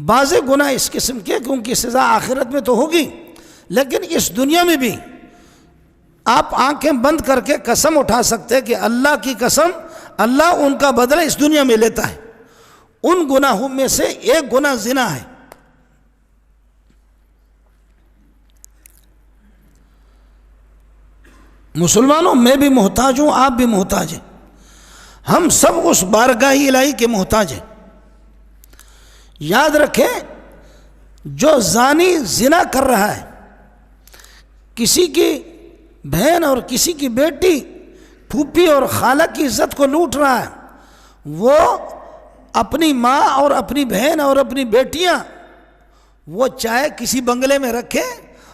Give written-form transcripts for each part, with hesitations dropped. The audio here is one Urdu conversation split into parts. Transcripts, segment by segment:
بعض گناہ اس قسم کے کہ ان کی سزا آخرت میں تو ہوگی، لیکن اس دنیا میں بھی آپ آنکھیں بند کر کے قسم اٹھا سکتے ہیں کہ اللہ کی قسم، اللہ ان کا بدلہ اس دنیا میں لیتا ہے۔ ان گناہوں میں سے ایک گناہ زنا ہے۔ مسلمانوں، میں بھی محتاج ہوں، آپ بھی محتاج ہیں، ہم سب اس بارگاہ الہی کے محتاج ہیں۔ یاد رکھیں، جو زانی زنا کر رہا ہے، کسی کی بہن اور کسی کی بیٹی، پھوپھی اور خالہ کی عزت کو لوٹ رہا ہے، وہ اپنی ماں اور اپنی بہن اور اپنی بیٹیاں وہ چاہے کسی بنگلے میں رکھے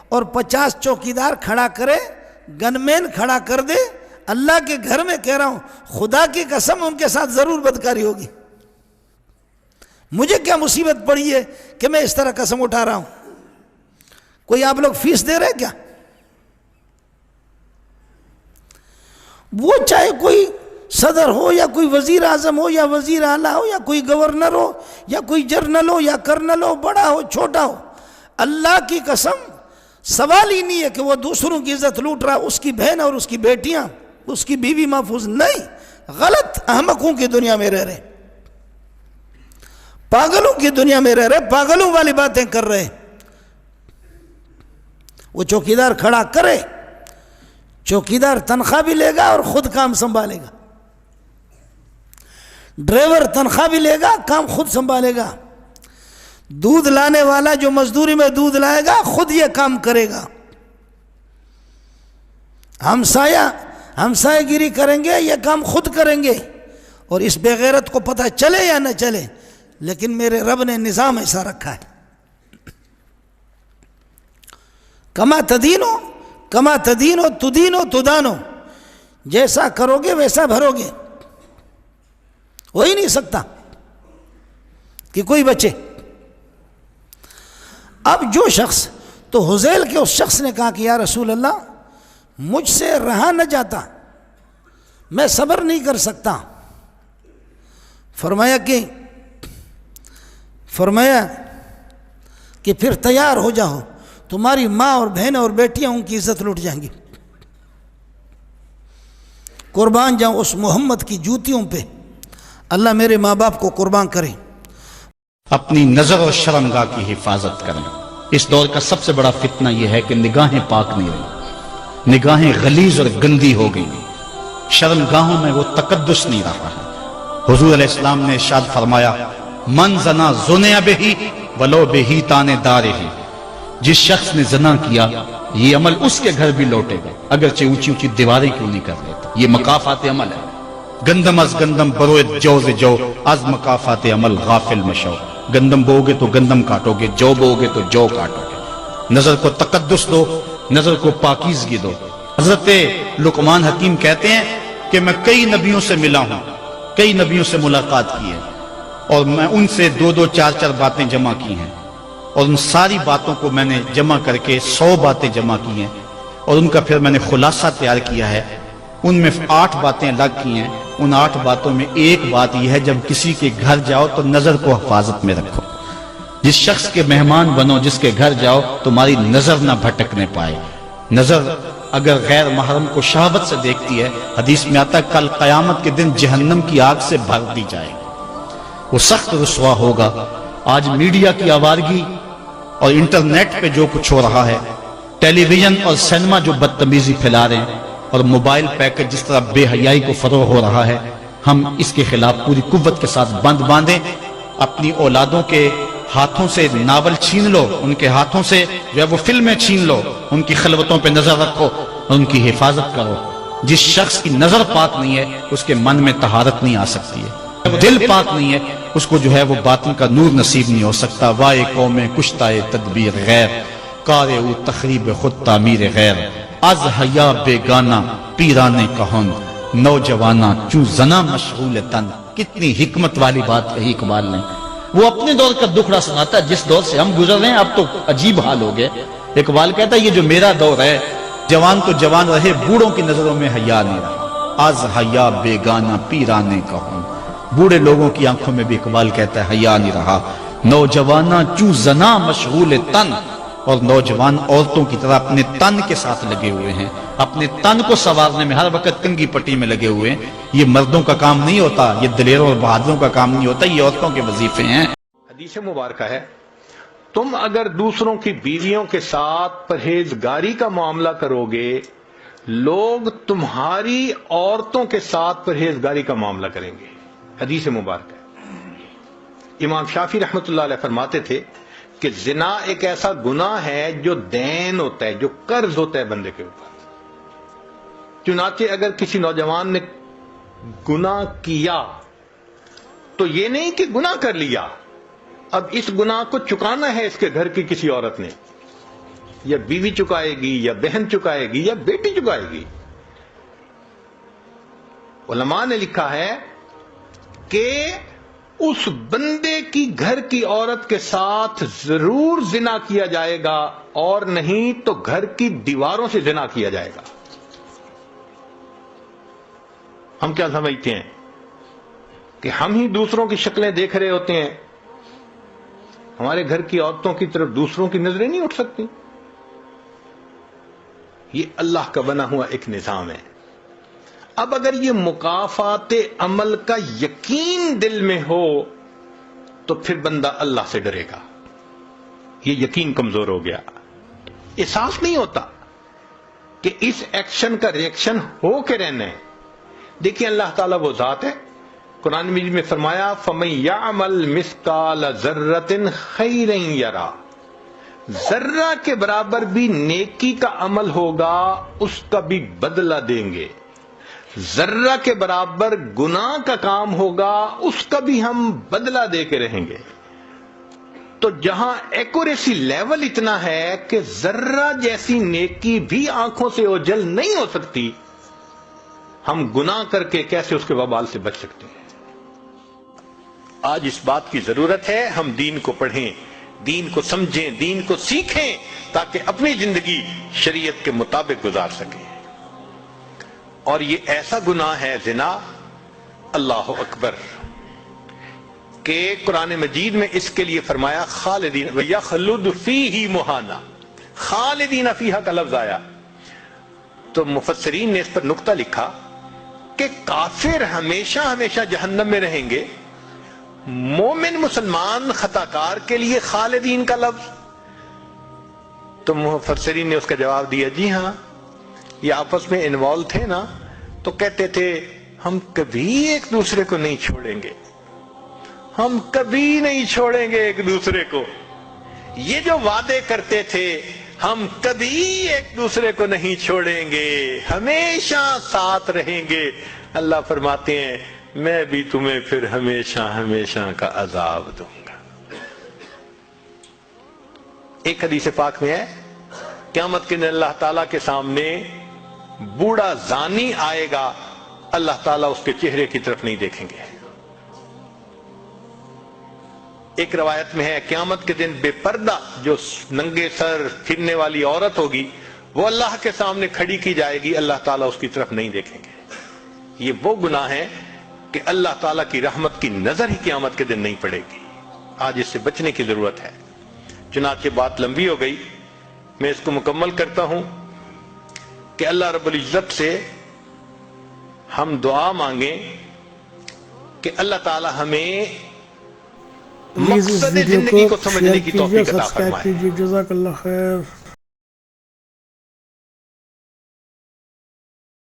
اور 50 چوکیدار کھڑا کرے، گن مین کھڑا کر دے، اللہ کے گھر میں کہہ رہا ہوں، خدا کی قسم ان کے ساتھ ضرور بدکاری ہوگی۔ مجھے کیا مصیبت پڑی ہے کہ میں اس طرح قسم اٹھا رہا ہوں؟ کوئی آپ لوگ فیس دے رہے کیا؟ وہ چاہے کوئی صدر ہو یا کوئی وزیر اعظم ہو یا وزیر اعلیٰ ہو یا کوئی گورنر ہو یا کوئی جرنل ہو یا کرنل ہو، بڑا ہو چھوٹا ہو، اللہ کی قسم سوال ہی نہیں ہے کہ وہ دوسروں کی عزت لوٹ رہا، اس کی بہن اور اس کی بیٹیاں، اس کی بیوی محفوظ نہیں۔ غلط احمقوں کی دنیا میں رہ رہے، پاگلوں کی دنیا میں رہ رہے، پاگلوں والی باتیں کر رہے۔ وہ چوکیدار کھڑا کرے، چوکیدار تنخواہ بھی لے گا اور خود کام سنبھالے گا، ڈرائیور تنخواہ بھی لے گا، کام خود سنبھالے گا، دودھ لانے والا جو مزدوری میں دودھ لائے گا خود یہ کام کرے گا، ہمسایہ گیری کریں گے، یہ کام خود کریں گے۔ اور اس بے غیرت کو پتہ چلے یا نہ چلے، لیکن میرے رب نے نظام ایسا رکھا ہے، کما تدینو تدینو تدانو، جیسا کرو گے ویسا بھرو گے، ہو ہی نہیں سکتا کہ کوئی بچے۔ اب جو شخص، تو حذیل کے اس شخص نے کہا کہ یا رسول اللہ، مجھ سے رہا نہ جاتا، میں صبر نہیں کر سکتا۔ فرمایا کہ پھر تیار ہو جاؤ، تمہاری ماں اور بہن اور بیٹیاں ان کی عزت لوٹ جائیں گی۔ قربان جاؤں اس محمد کی جوتیوں پہ، اللہ میرے ماں باپ کو قربان کرے۔ اپنی نظر اور شرمگاہ کی حفاظت کریں۔ اس دور کا سب سے بڑا فتنہ یہ ہے کہ نگاہیں پاک نہیں رہی، نگاہیں غلیظ اور گندی ہو گئی، شرمگاہوں میں وہ تقدس نہیں رہا ہے۔ حضور علیہ السلام نے ارشاد فرمایا، من زنا زنیا بہی ولو بہی تانے دارے ہی، جس شخص نے زنا کیا یہ عمل اس کے گھر بھی لوٹے گا، اگرچہ اونچی اونچی دیواریں کیوں نہیں کر لیتا۔ یہ مکافات عمل ہے۔ گندم از گندم بروید جوز جو، از مکافات عمل غافل مشو۔ گندم بو گے تو گندم کاٹو گے، جو بو گے تو جو کاٹو گے۔ نظر کو تقدس دو، نظر کو پاکیزگی دو۔ حضرت لقمان حکیم کہتے ہیں کہ میں کئی نبیوں سے ملا ہوں، کئی نبیوں سے ملاقات کی ہے، اور میں ان سے 2-2 4-4 باتیں جمع کی ہیں، اور ان ساری باتوں کو میں نے جمع کر کے 100 باتیں جمع کی ہیں، اور ان کا پھر میں نے خلاصہ تیار کیا ہے۔ ان میں 8 باتیں الگ کی ہیں۔ ان 8 باتوں میں ایک بات یہ ہے، جب کسی کے گھر جاؤ تو نظر کو حفاظت میں رکھو۔ جس شخص کے مہمان بنو، جس کے گھر جاؤ، تمہاری نظر نہ بھٹکنے پائے۔ نظر اگر غیر محرم کو شہوت سے دیکھتی ہے، حدیث میں آتا ہے کل قیامت کے دن جہنم کی آگ سے بھر دی جائے گی، وہ سخت رسوا ہوگا۔ آج میڈیا کی آوارگی اور انٹرنیٹ پہ جو کچھ ہو رہا ہے، ٹیلی ویژن اور سینما جو بدتمیزی پھیلا رہے ہیں، اور موبائل پیکج جس طرح بے حیائی کو فروغ ہو رہا ہے، ہم اس کے خلاف پوری قوت کے ساتھ بند باندھیں۔ اپنی اولادوں کے ہاتھوں سے ناول چھین لو، ان کے ہاتھوں سے جو ہے وہ فلمیں چھین لو، ان کی خلوتوں پہ نظر رکھو اور ان کی حفاظت کرو۔ جس شخص کی نظر پاک نہیں ہے، اس کے من میں طہارت نہیں آ سکتی ہے، دل پاک نہیں ہے، اس کو جو ہے وہ باطن کا نور نصیب نہیں ہو سکتا۔ وائے قوم کشتائے تدبیر غیر، کارے او تخریب خود تعمیر غیر، از حیا بیگانہ پیرانے کہن، نوجوانہ چوں زنا مشغول تن۔ کتنی حکمت والی بات کہی اقبال نے۔ وہ اپنے دور کا دکھڑا سناتا ہے، جس دور سے ہم گزر رہے ہیں اب تو عجیب حال ہو گئے۔ اقبال کہتا ہے یہ جو میرا دور ہے، جوان تو جوان رہے، بوڑھوں کی نظروں میں حیا نہیں رہا۔ از حیا بیگانہ پیرانے کہن، بوڑھے لوگوں کی آنکھوں میں بھی اقبال کہتا ہے حیا نہیں رہا، نوجوانا چوں زنا مشغول تن، اور نوجوان عورتوں کی طرح اپنے تن کے ساتھ لگے ہوئے ہیں، اپنے تن کو سنوارنے میں ہر وقت کنگھی پٹی میں لگے ہوئے ہیں۔ یہ مردوں کا کام نہیں ہوتا، یہ دلیروں اور بہادروں کا کام نہیں ہوتا، یہ عورتوں کے وظیفے ہیں۔ حدیث مبارکہ ہے، تم اگر دوسروں کی بیویوں کے ساتھ پرہیزگاری کا معاملہ کرو گے، لوگ تمہاری عورتوں کے ساتھ پرہیزگاری کا معاملہ کریں گے۔ حدیث مبارکہ ہے۔ امام شافعی رحمۃ اللہ علیہ فرماتے تھے کہ زنا ایک ایسا گناہ ہے جو دین ہوتا ہے، جو قرض ہوتا ہے بندے کے اوپر۔ چنانچہ اگر کسی نوجوان نے گناہ کیا تو یہ نہیں کہ گناہ کر لیا، اب اس گناہ کو چکانا ہے اس کے گھر کی کسی عورت نے، یا بیوی چکائے گی، یا بہن چکائے گی، یا بیٹی چکائے گی۔ علماء نے لکھا ہے کہ اس بندے کی گھر کی عورت کے ساتھ ضرور زنا کیا جائے گا، اور نہیں تو گھر کی دیواروں سے زنا کیا جائے گا۔ ہم کیا سمجھتے ہیں کہ ہم ہی دوسروں کی شکلیں دیکھ رہے ہوتے ہیں، ہمارے گھر کی عورتوں کی طرف دوسروں کی نظریں نہیں اٹھ سکتی؟ یہ اللہ کا بنا ہوا ایک نظام ہے۔ اب اگر یہ مکافات عمل کا یقین دل میں ہو تو پھر بندہ اللہ سے ڈرے گا۔ یہ یقین کمزور ہو گیا، احساس نہیں ہوتا کہ اس ایکشن کا ریئیکشن ہو کے رہنا ہے۔ دیکھیں اللہ تعالیٰ وہ ذات ہے، قرآن مجید میں فرمایا فَمَن يَعْمَلْ مِثْقَالَ ذَرَّةٍ خَيْرًا يَرَى، ذرہ کے برابر بھی نیکی کا عمل ہوگا اس کا بھی بدلہ دیں گے، ذرہ کے برابر گناہ کا کام ہوگا اس کا بھی ہم بدلہ دے کے رہیں گے۔ تو جہاں ایکوریسی لیول اتنا ہے کہ ذرہ جیسی نیکی بھی آنکھوں سے اوجھل نہیں ہو سکتی، ہم گناہ کر کے کیسے اس کے وبال سے بچ سکتے ہیں؟ آج اس بات کی ضرورت ہے ہم دین کو پڑھیں، دین کو سمجھیں، دین کو سیکھیں، تاکہ اپنی زندگی شریعت کے مطابق گزار سکیں۔ اور یہ ایسا گناہ ہے زنا، اللہ اکبر، کہ قرآن مجید میں اس کے لیے فرمایا خالدین وَيَخْلُدُ فِيهِ مُهَانًا، خالدین فیہا کا لفظ آیا تو مفسرین نے اس پر نقطہ لکھا کہ کافر ہمیشہ ہمیشہ جہنم میں رہیں گے، مومن مسلمان خطا کار کے لیے خالدین کا لفظ؟ تو مفسرین نے اس کا جواب دیا جی ہاں، یہ آپس میں انوالو تھے نا، تو کہتے تھے ہم کبھی ایک دوسرے کو نہیں چھوڑیں گے، ہم کبھی نہیں چھوڑیں گے ایک دوسرے کو۔ یہ جو وعدے کرتے تھے ہم کبھی ایک دوسرے کو نہیں چھوڑیں گے، ہمیشہ ساتھ رہیں گے، اللہ فرماتے ہیں میں بھی تمہیں پھر ہمیشہ ہمیشہ کا عذاب دوں گا۔ ایک حدیث پاک میں ہے قیامت کے دن اللہ تعالیٰ کے سامنے بوڑھا زانی آئے گا، اللہ تعالیٰ اس کے چہرے کی طرف نہیں دیکھیں گے۔ ایک روایت میں ہے قیامت کے دن بے پردہ جو ننگے سر پھرنے والی عورت ہوگی وہ اللہ کے سامنے کھڑی کی جائے گی، اللہ تعالیٰ اس کی طرف نہیں دیکھیں گے۔ یہ وہ گناہ ہے کہ اللہ تعالیٰ کی رحمت کی نظر ہی قیامت کے دن نہیں پڑے گی۔ آج اس سے بچنے کی ضرورت ہے۔ چنانچہ بات لمبی ہو گئی، میں اس کو مکمل کرتا ہوں کہ اللہ رب العزت سے ہم دعا مانگیں کہ اللہ تعالیٰ ہمیں پلیز اس مقصد ویڈیو زندگی کو کو سمجھنے شیئر کی کیجیے، توفیق عطا سبسکرائب فرمائے۔ کیجیے۔ جزاک اللہ خیر۔